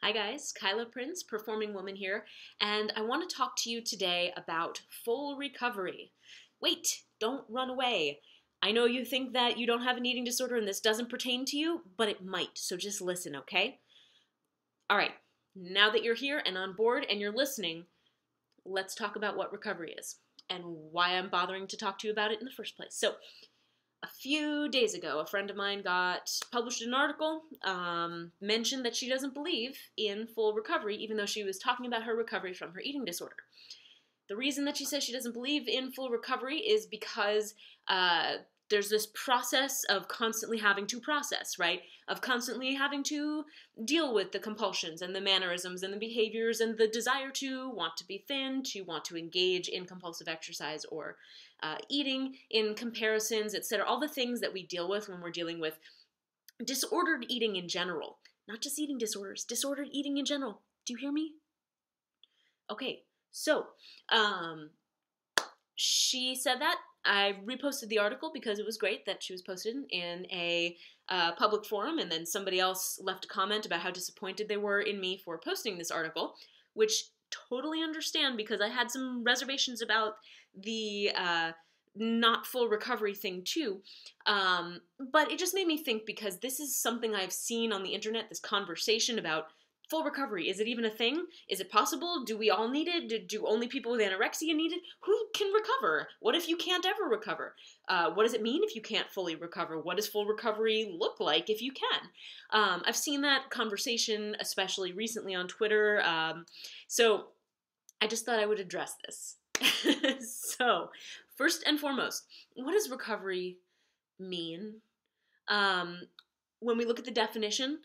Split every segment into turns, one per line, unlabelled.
Hi guys, Kyla Prince, Performing Woman here, and I want to talk to you today about full recovery. Wait, don't run away. I know you think that you don't have an eating disorder and this doesn't pertain to you, but it might, so just listen, okay? Alright, now that you're here and on board and you're listening, let's talk about what recovery is and why I'm bothering to talk to you about it in the first place. So, a few days ago, a friend of mine published an article, mentioned that she doesn't believe in full recovery, even though she was talking about her recovery from her eating disorder. The reason that she says she doesn't believe in full recovery is because there's this process of constantly having to process, right? Of constantly having to deal with the compulsions and the mannerisms and the behaviors and the desire to want to be thin, to want to engage in compulsive exercise or eating in comparisons, etc. All the things that we deal with when we're dealing with disordered eating in general. Not just eating disorders, disordered eating in general. Do you hear me? Okay, so she said that. I reposted the article because it was great that she was posted in a public forum, and then somebody else left a comment about how disappointed they were in me for posting this article, which totally understand because I had some reservations about the not full recovery thing too. But it just made me think because this is something I've seen on the internet, this conversation about full recovery. Is it even a thing? Is it possible? Do we all need it? Do only people with anorexia need it? Who can recover? What if you can't ever recover? What does it mean if you can't fully recover? What does full recovery look like if you can? I've seen that conversation, especially recently on Twitter. So I just thought I would address this. So, first and foremost, what does recovery mean? When we look at the definition,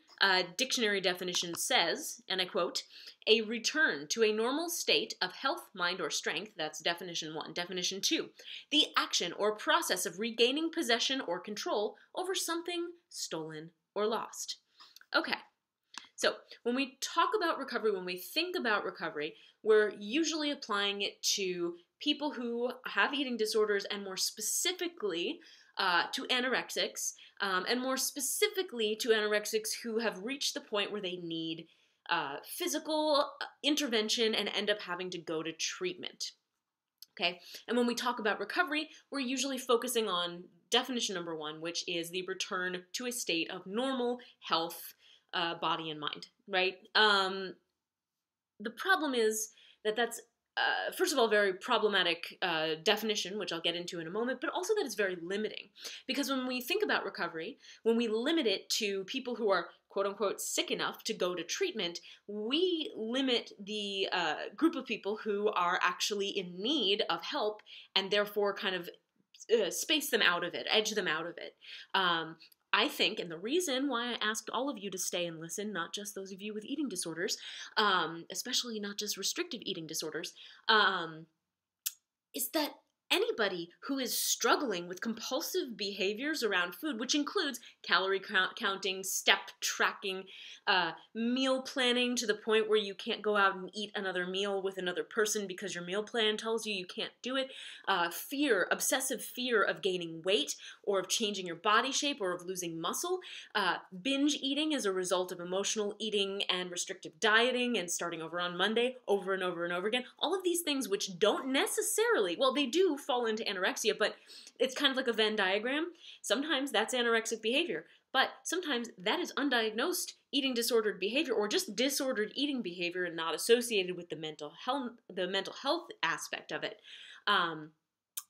dictionary definition says, and I quote, a return to a normal state of health, mind, or strength. That's definition 1. Definition 2, the action or process of regaining possession or control over something stolen or lost. Okay, so when we talk about recovery, when we think about recovery, we're usually applying it to people who have eating disorders and more specifically to anorexics, and more specifically to anorexics who have reached the point where they need physical intervention and end up having to go to treatment. Okay, and when we talk about recovery, we're usually focusing on definition number 1, which is the return to a state of normal health, body and mind, right? The problem is that that's first of all, very problematic definition, which I'll get into in a moment, but also that it's very limiting. Because when we think about recovery, when we limit it to people who are quote-unquote sick enough to go to treatment, we limit the group of people who are actually in need of help and therefore kind of space them out of it, edge them out of it. I think, and the reason why I asked all of you to stay and listen, not just those of you with eating disorders, especially not just restrictive eating disorders, is that anybody who is struggling with compulsive behaviors around food, which includes calorie counting, step tracking, meal planning to the point where you can't go out and eat another meal with another person because your meal plan tells you can't do it, fear, obsessive fear of gaining weight or of changing your body shape or of losing muscle, binge eating as a result of emotional eating and restrictive dieting and starting over on Monday over and over and over again. All of these things which don't necessarily, well, they do fall into anorexia, but it's kind of like a Venn diagram. Sometimes that's anorexic behavior, but sometimes that is undiagnosed eating disordered behavior or just disordered eating behavior and not associated with the mental health aspect of it.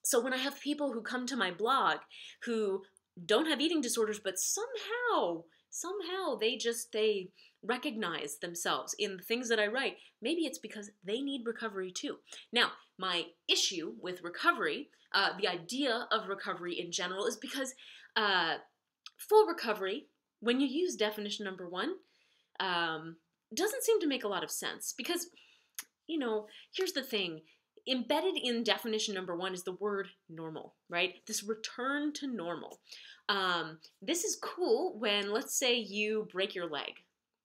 So when I have people who come to my blog who don't have eating disorders, but somehow they recognize themselves in the things that I write, maybe it's because they need recovery too. Now, my issue with recovery, the idea of recovery in general, is because full recovery, when you use definition number 1, doesn't seem to make a lot of sense because, here's the thing. Embedded in definition number 1 is the word normal, right? This return to normal. This is cool when, let's say, you break your leg,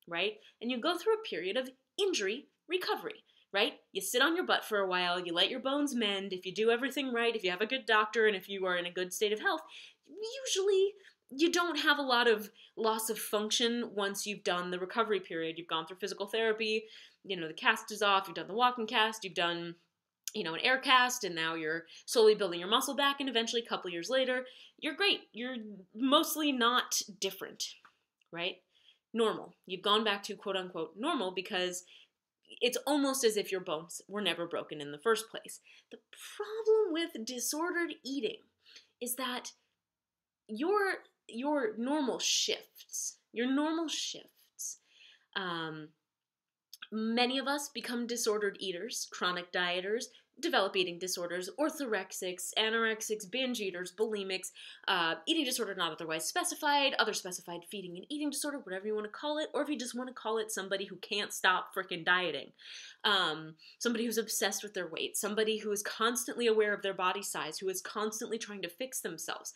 right? And you go through a period of injury recovery, right? You sit on your butt for a while, you let your bones mend. If you do everything right, if you have a good doctor, and if you are in a good state of health, usually you don't have a lot of loss of function once you've done the recovery period. You've gone through physical therapy, the cast is off, you've done the walking cast, you've done, an air cast, and now you're slowly building your muscle back, and eventually, a couple years later, you're great. You're mostly not different, right? Normal. You've gone back to quote unquote normal because it's almost as if your bones were never broken in the first place. The problem with disordered eating is that your normal shifts. Your normal shifts. Many of us become disordered eaters, chronic dieters, develop eating disorders, orthorexics, anorexics, binge eaters, bulimics, eating disorder not otherwise specified, other specified feeding and eating disorder, whatever you want to call it, or if you just want to call it somebody who can't stop freaking dieting, somebody who's obsessed with their weight, somebody who is constantly aware of their body size, who is constantly trying to fix themselves.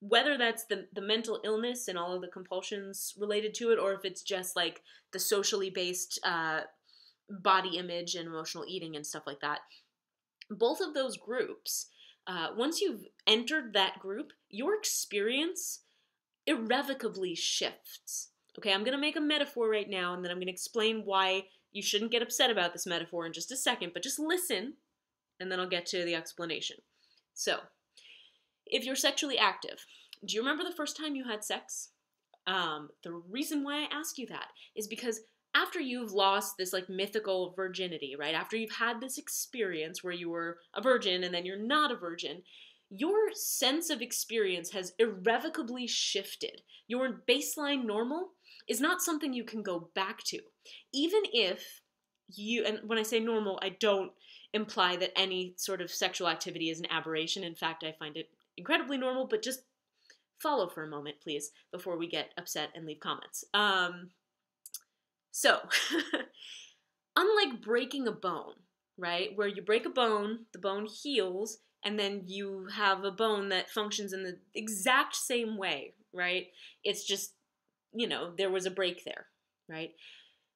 Whether that's the mental illness and all of the compulsions related to it, or if it's just like the socially based body image and emotional eating and stuff like that. Both of those groups, once you've entered that group, your experience irrevocably shifts. Okay, I'm going to make a metaphor right now, and then I'm going to explain why you shouldn't get upset about this metaphor in just a second, but just listen, and then I'll get to the explanation. So, if you're sexually active, do you remember the first time you had sex? The reason why I ask you that is because after you've lost this like mythical virginity, right? After you've had this experience where you were a virgin and then you're not a virgin, your sense of experience has irrevocably shifted. Your baseline normal is not something you can go back to. Even if and when I say normal, I don't imply that any sort of sexual activity is an aberration. In fact, I find it incredibly normal, but just follow for a moment, please, before we get upset and leave comments. So, unlike breaking a bone, right, where you break a bone, the bone heals, and then you have a bone that functions in the exact same way, right? It's just, there was a break there, right?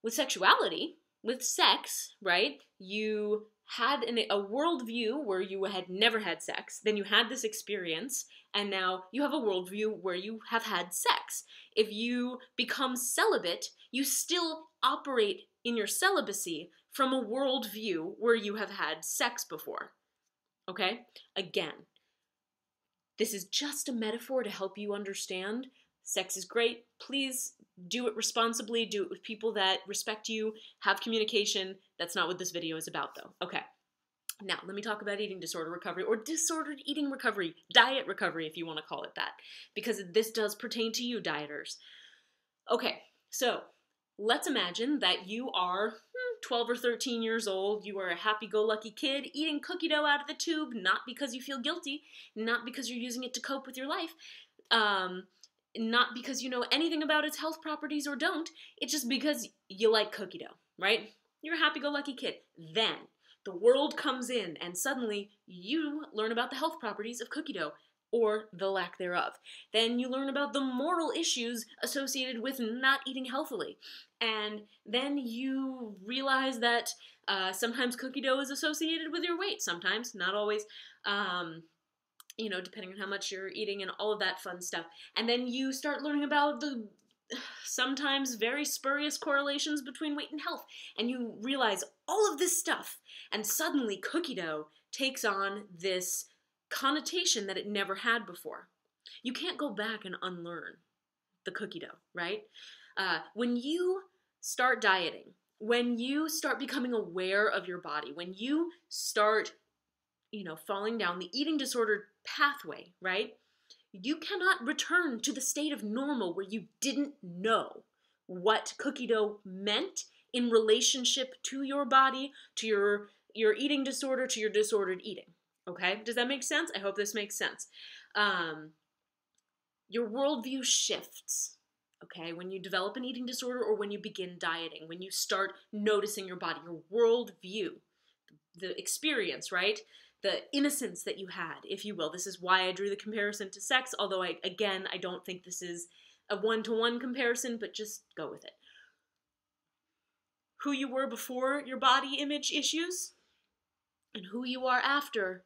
With sexuality, with sex, right, you had a worldview where you had never had sex, then you had this experience, and now you have a worldview where you have had sex. If you become celibate, you still operate in your celibacy from a worldview where you have had sex before. Okay? Again, this is just a metaphor to help you understand. Sex is great. Please do it responsibly. Do it with people that respect you. Have communication. That's not what this video is about, though. Okay. Now, let me talk about eating disorder recovery, or disordered eating recovery, diet recovery, if you want to call it that, because this does pertain to you, dieters. Okay, so let's imagine that you are 12 or 13 years old. You are a happy-go-lucky kid eating cookie dough out of the tube, not because you feel guilty, not because you're using it to cope with your life, not because you know anything about its health properties or don't. It's just because you like cookie dough, right? You're a happy-go-lucky kid. Then the world comes in, and suddenly you learn about the health properties of cookie dough, or the lack thereof. Then you learn about the moral issues associated with not eating healthily. And then you realize that sometimes cookie dough is associated with your weight. Sometimes, not always, depending on how much you're eating and all of that fun stuff. And then you start learning about the sometimes very spurious correlations between weight and health. And you realize all of this stuff. And suddenly cookie dough takes on this connotation that it never had before. You can't go back and unlearn the cookie dough, right? When you start dieting, when you start becoming aware of your body, when you start, falling down the eating disorder pathway, right? You cannot return to the state of normal where you didn't know what cookie dough meant in relationship to your body, to your eating disorder, to your disordered eating. Okay? Does that make sense? I hope this makes sense. Your worldview shifts, okay, when you develop an eating disorder or when you begin dieting, when you start noticing your body, your worldview, the experience, right? The innocence that you had, if you will. This is why I drew the comparison to sex, although I don't think this is a one-to-one comparison, but just go with it. Who you were before your body image issues and who you are after,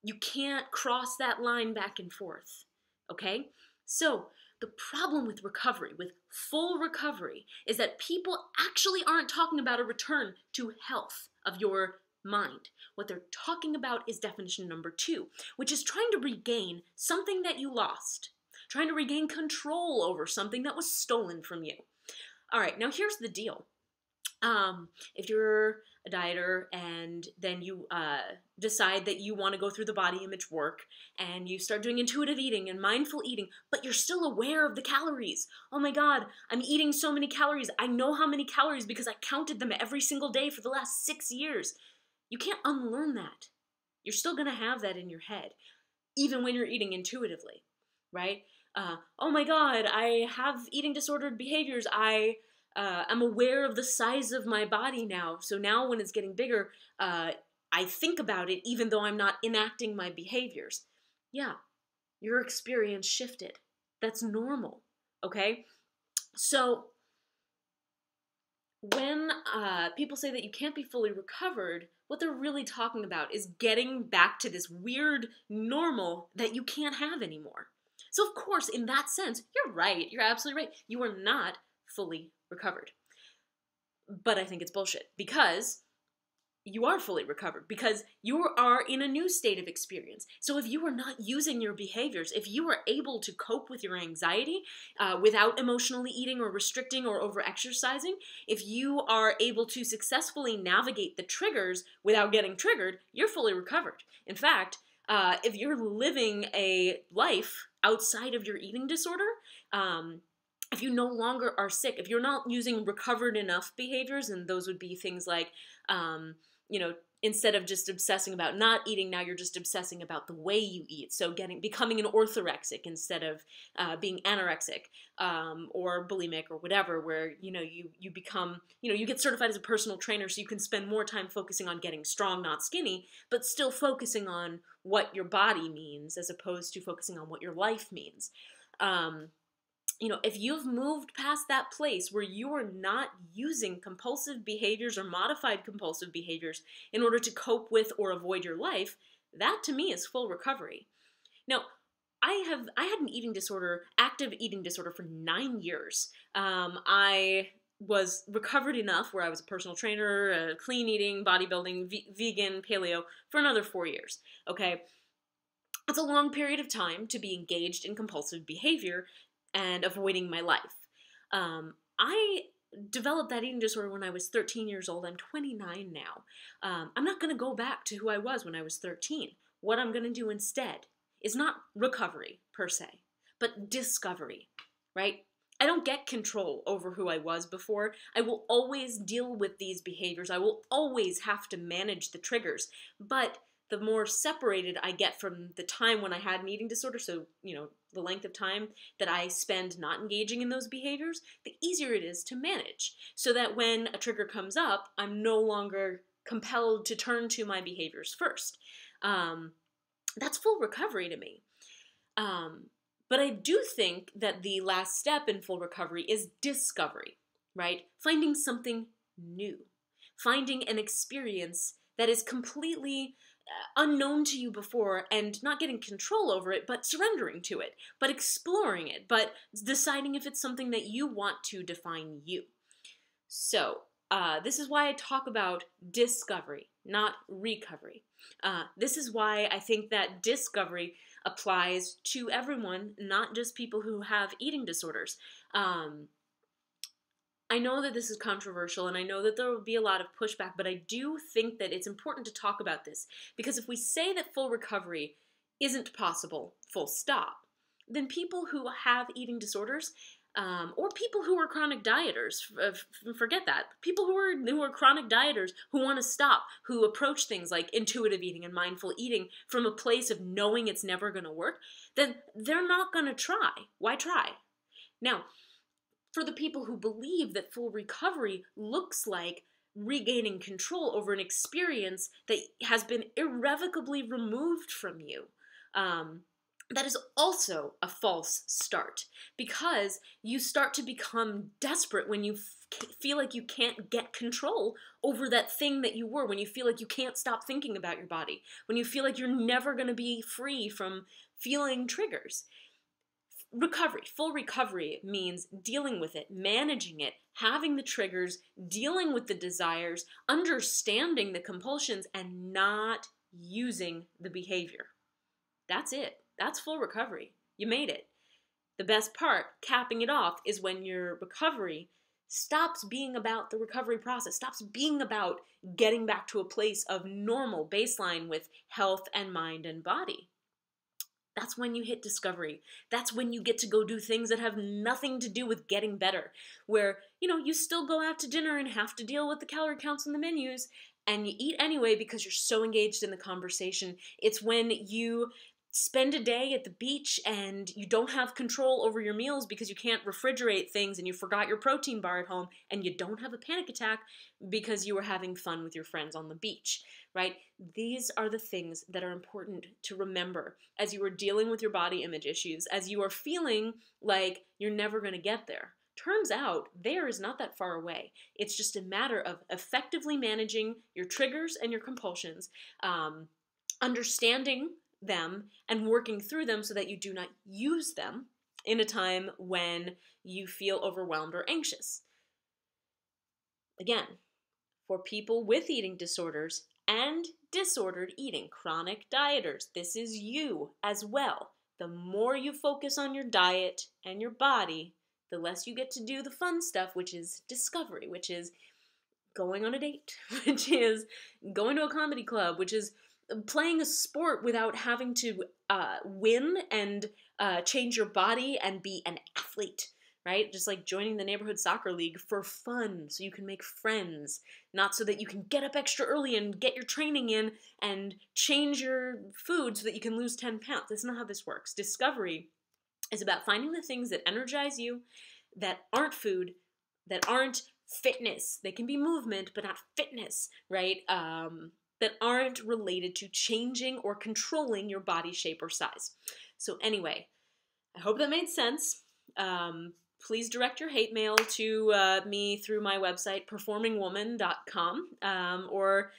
you can't cross that line back and forth, okay? So The problem with recovery, with full recovery, is that people actually aren't talking about a return to health of your mind. What they're talking about is definition number 2, which is trying to regain something that you lost, trying to regain control over something that was stolen from you. All right, now here's the deal. If you're a dieter and then you decide that you want to go through the body image work and you start doing intuitive eating and mindful eating, but you're still aware of the calories. Oh my God, I'm eating so many calories. I know how many calories because I counted them every single day for the last 6 years. You can't unlearn that. You're still going to have that in your head, even when you're eating intuitively, right? Oh my God, I have eating disordered behaviors. I'm aware of the size of my body now. So now when it's getting bigger, I think about it even though I'm not enacting my behaviors. Yeah, your experience shifted. That's normal, okay? So when people say that you can't be fully recovered, what they're really talking about is getting back to this weird normal that you can't have anymore. So of course, in that sense, you're right. You're absolutely right. You are not fully recovered. But I think it's bullshit because you are fully recovered because you are in a new state of experience. So if you are not using your behaviors, if you are able to cope with your anxiety without emotionally eating or restricting or over-exercising, if you are able to successfully navigate the triggers without getting triggered, you're fully recovered. In fact, if you're living a life outside of your eating disorder, if you no longer are sick, if you're not using recovered enough behaviors, and those would be things like, instead of just obsessing about not eating, now you're just obsessing about the way you eat. So becoming an orthorexic instead of being anorexic or bulimic or whatever, where, you become, you get certified as a personal trainer so you can spend more time focusing on getting strong, not skinny, but still focusing on what your body means as opposed to focusing on what your life means. If you've moved past that place where you are not using compulsive behaviors or modified compulsive behaviors in order to cope with or avoid your life, that to me is full recovery. Now, I had an eating disorder, active eating disorder for 9 years. I was recovered enough where I was a personal trainer, clean eating, bodybuilding, vegan, paleo for another 4 years. Okay. It's a long period of time to be engaged in compulsive behavior and avoiding my life. I developed that eating disorder when I was 13 years old. I'm 29 now. I'm not going to go back to who I was when I was 13. What I'm going to do instead is not recovery, per se, but discovery, right? I don't get control over who I was before. I will always deal with these behaviors. I will always have to manage the triggers. But the more separated I get from the time when I had an eating disorder, so, the length of time that I spend not engaging in those behaviors, the easier it is to manage. So that when a trigger comes up, I'm no longer compelled to turn to my behaviors first. That's full recovery to me. But I do think that the last step in full recovery is discovery, right? Finding something new. Finding an experience that is completely unknown to you before and not getting control over it, but surrendering to it, but exploring it, but deciding if it's something that you want to define you. So, this is why I talk about discovery, not recovery. This is why I think that discovery applies to everyone, not just people who have eating disorders. I know that this is controversial, and I know that there will be a lot of pushback, but I do think that it's important to talk about this, because if we say that full recovery isn't possible, full stop, then people who have eating disorders, or people who are chronic dieters, forget that. People who are chronic dieters, who want to stop, who approach things like intuitive eating and mindful eating from a place of knowing it's never going to work, then they're not going to try. Why try? Now, for the people who believe that full recovery looks like regaining control over an experience that has been irrevocably removed from you, that is also a false start, because you start to become desperate when you feel like you can't get control over that thing that you were, when you feel like you can't stop thinking about your body, when you feel like you're never going to be free from feeling triggers. recovery, full recovery means dealing with it, managing it, having the triggers, dealing with the desires, understanding the compulsions, and not using the behavior. That's it. That's full recovery. You made it. The best part, capping it off, is when your recovery stops being about the recovery process, stops being about getting back to a place of normal baseline with health and mind and body. That's when you hit discovery. That's when you get to go do things that have nothing to do with getting better. Where, you still go out to dinner and have to deal with the calorie counts and the menus, and you eat anyway because you're so engaged in the conversation. It's when you spend a day at the beach and you don't have control over your meals because you can't refrigerate things and you forgot your protein bar at home, and you don't have a panic attack because you were having fun with your friends on the beach, right? These are the things that are important to remember as you are dealing with your body image issues, as you are feeling like you're never going to get there. Turns out there is not that far away. It's just a matter of effectively managing your triggers and your compulsions, understanding them and working through them so that you do not use them in a time when you feel overwhelmed or anxious. Again, for people with eating disorders and disordered eating, chronic dieters, this is you as well. The more you focus on your diet and your body, the less you get to do the fun stuff, which is discovery, which is going on a date, which is going to a comedy club, which is playing a sport without having to win and change your body and be an athlete, right? Just like joining the neighborhood soccer league for fun so you can make friends, not so that you can get up extra early and get your training in and change your food so that you can lose 10 pounds. That's not how this works. Discovery is about finding the things that energize you, that aren't food, that aren't fitness. They can be movement, but not fitness, right? That aren't related to changing or controlling your body shape or size. So anyway, I hope that made sense. Please direct your hate mail to me through my website, performingwoman.com, or,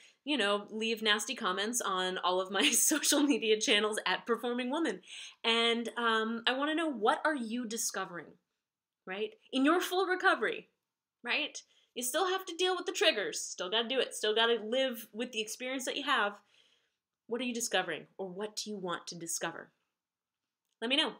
leave nasty comments on all of my social media channels at performingwoman. And I want to know, what are you discovering, right? In your full recovery, right? You still have to deal with the triggers. Still got to do it. Still got to live with the experience that you have. What are you discovering? Or what do you want to discover? Let me know.